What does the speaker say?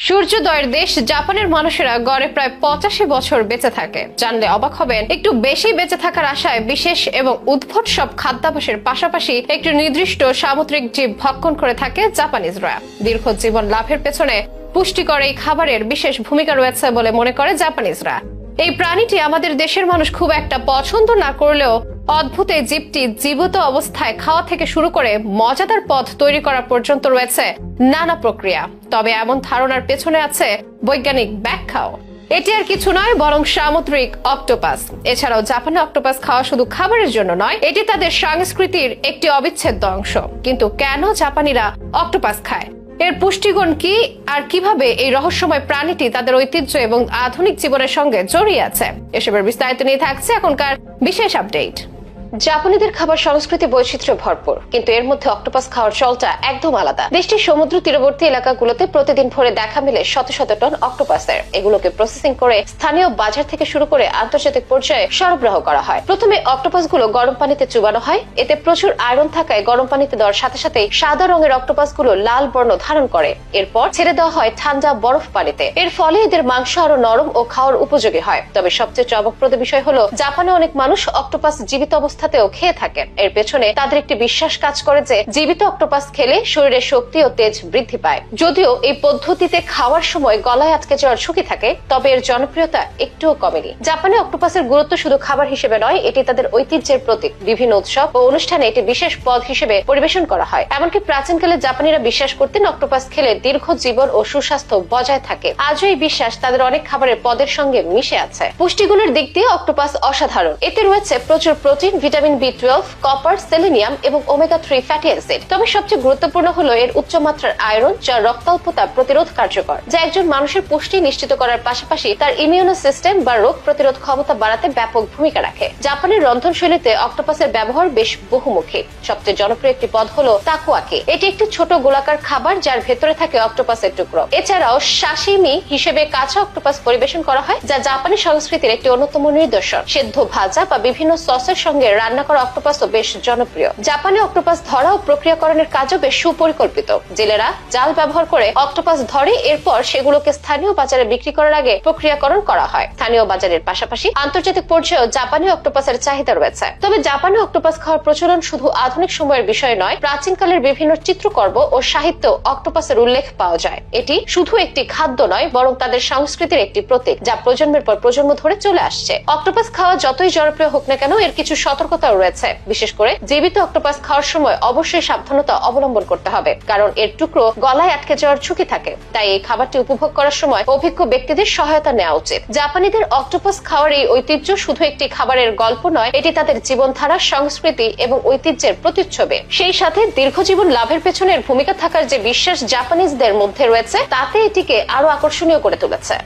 সূর্যোদয়ের দেশ জাপানের মানুষেরা গড়ে প্রায় 85 বছর বেঁচে থাকে। জানলে অবাক হবেন, একটু বেশি বেঁচে থাকার আশায় বিশেষ এবং উদ্ভট সব খাদ্যাভ্যাসের পাশাপাশি একটি নির্দিষ্ট সামুদ্রিক জীব ভক্ষণ করে থাকে জাপানিজরা। দীর্ঘ জীবন লাভের পেছনে পুষ্টিকর এই খাবারের বিশেষ ভূমিকা রয়েছে বলে মনে করে জাপানিজরা। এই প্রাণীটি আমাদের দেশের মানুষ খুব একটা পছন্দ না করলেও অদ্ভুত এই জীবটি জীবিত অবস্থায় খাওয়া থেকে শুরু করে মজাদার পদ তৈরি করা পর্যন্ত রয়েছে নানা প্রক্রিয়া। তবে এমন ধারণার পেছনে আছে বৈজ্ঞানিক ব্যাখ্যাও। এটি আর কিছু নয় বরং সামুদ্রিক অক্টোপাস। এছাড়াও জাপানে অক্টোপাস খাওয়া শুধু খাবারের জন্য নয়, এটি তাদের সংস্কৃতির একটি অবিচ্ছেদ্য অংশ। কিন্তু কেন জাপানিরা অক্টোপাস খায়, এর পুষ্টিগুণ কি, আর কিভাবে এই রহস্যময় প্রাণীটি তাদের ঐতিহ্য এবং আধুনিক জীবনের সঙ্গে জড়িয়ে আছে, এসবের বিস্তারিত নিয়ে থাকছে এখনকার বিশেষ আপডেট। জাপানিদের খাবার সংস্কৃতি বৈচিত্র্য ভরপুর, কিন্তু এর মধ্যে অক্টোপাস খাওয়ার চলটা একদম আলাদা। দেশটির সমুদ্র তীরবর্তী এলাকাগুলোতে প্রতিদিন ভোরে দেখা মিলে শত শত টন অক্টোপাসের। এগুলোকে প্রসেসিং করে স্থানীয় বাজার থেকে শুরু করে আন্তর্জাতিক পর্যায়ে সরবরাহ করা হয়। প্রথমে অক্টোপাসগুলো গরম পানিতে চুবানো হয়। এতে প্রচুর আয়রন থাকায় গরম পানিতে দেওয়ার সাথে সাথে সাদা রঙের অক্টোপাসগুলো লাল বর্ণ ধারণ করে। এরপর ছেড়ে দেওয়া হয় ঠান্ডা বরফ পানিতে। এর ফলে এদের মাংস আরো নরম ও খাওয়ার উপযোগী হয়। তবে সবচেয়ে চমকপ্রদ বিষয় হলো, জাপানে অনেক মানুষ অক্টোপাস জীবিত অবস্থাতেও খেয়ে থাকে। এর পেছনে তাদের একটি বিশ্বাস কাজ করে যে জীবিত অক্টোপাস খেলে শরীরে শক্তি ও তেজ বৃদ্ধি পায়। যদিও এই পদ্ধতিতে খাওয়ার সময় গলায় আটকে যাওয়ার ঝুঁকি থাকে, তবে এর জনপ্রিয়তা একটুও কমেনি। জাপানে অক্টোপাসের গুরুত্ব শুধু খাবার হিসেবে নয়, এটি তাদের ঐতিহ্যের প্রতীক। বিভিন্ন উৎসব ও অনুষ্ঠানে এটি বিশেষ পদ হিসেবে পরিবেশন করা হয়। এমনকি প্রাচীনকালে জাপানিরা বিশ্বাস করতেন অক্টোপাস খেলে দীর্ঘ জীবন ও সুস্বাস্থ্য বজায় থাকে। আজও এই বিশ্বাস তাদের অনেক খাবারের পদের সঙ্গে মিশে আছে। পুষ্টিগুণের দিক দিয়ে অক্টোপাস অসাধারণ। এতে রয়েছে প্রচুর protein, vitamin B12, copper, selenium এবং ওমেগা 3 ফ্যাটি অ্যাসিড। তবে সবচেয়ে গুরুত্বপূর্ণ হলো এর উচ্চমাত্রার আয়রন, যা রক্তাল্পতা প্রতিরোধ কার্যকর, যা একজন মানুষের পুষ্টি নিশ্চিত করার পাশাপাশি তার ইমিউনো সিস্টেম বা রোগ প্রতিরোধ ক্ষমতা বাড়াতে ব্যাপক ভূমিকা রাখে। জাপানের রন্ধনশৈলীতে অক্টোপাসের ব্যবহার বেশ বহুমুখী। সবচেয়ে জনপ্রিয় একটি পদ হলো তাকোয়াকি। এটি একটি ছোট গোলাকার খাবার যার ভেতরে থাকে অক্টোপাসের টুকরো। এছাড়াও সাশিমি হিসেবে কাঁচা অক্টোপাস পরিবেশন করা হয়, যা জাপানি সংস্কৃতির একটি অন্যতম নিদর্শন। সেদ্ধ, ভাজা বা বিভিন্ন সসের সঙ্গে রান্না করা অক্টোপাসও বেশ জনপ্রিয়। জাপানে অক্টোপাস ধরা ও প্রক্রিয়াকরণের কাজও বেশ সুপরিকল্পিত। জেলেরা জাল ব্যবহার করে অক্টোপাস ধরে, এরপর সেগুলোকে স্থানীয় বাজারে বিক্রি করার আগে প্রক্রিয়াকরণ করা হয়। স্থানীয় বাজারের পাশাপাশি আন্তর্জাতিক পর্যায়েও জাপানি অক্টোপাসের চাহিদা রয়েছে। তবে জাপানে অক্টোপাস খাওয়ার প্রচলন শুধু আধুনিক সময়ের বিষয় নয়, প্রাচীনকালের বিভিন্ন চিত্রকর্ম ও সাহিত্য অক্টোপাসের উল্লেখ পাওয়া যায়। এটি শুধু একটি খাদ্য নয়, বরং তাদের সংস্কৃতির একটি প্রতীক, যা প্রজন্মের পর প্রজন্ম ধরে চলে আসছে। অক্টোপাস খাওয়া যতই জনপ্রিয় হোক না কেন, এর কিছু সতর্কতাও রয়েছে। বিশেষ করে জীবিত অক্টোপাস খাওয়ার সময় অবশ্যই সাবধানতা অবলম্বন করতে হবে, কারণ এর টুকরো গলায় আটকে যাওয়ার ঝুঁকি থাকে। তাই এই খাবারটি উপভোগ করার সময় অভিজ্ঞ ব্যক্তিদের সহায়তা নেওয়া উচিত। জাপানিদের অক্টোপাস খাওয়ার এই ঐতিহ্য শুধু একটি খাবারের গল্প নয়, এটি তাদের জীবনধারা, সংস্কৃতি এবং ঐতিহ্যের প্রতিচ্ছবি। সেই সাথে দীর্ঘজীবন লাভের পেছনের ভূমিকা থাকার যে বিশ্বাস জাপানিজদের মধ্যে রয়েছে, তাতে এটিকে আরো আকর্ষণীয় করে তুলেছে।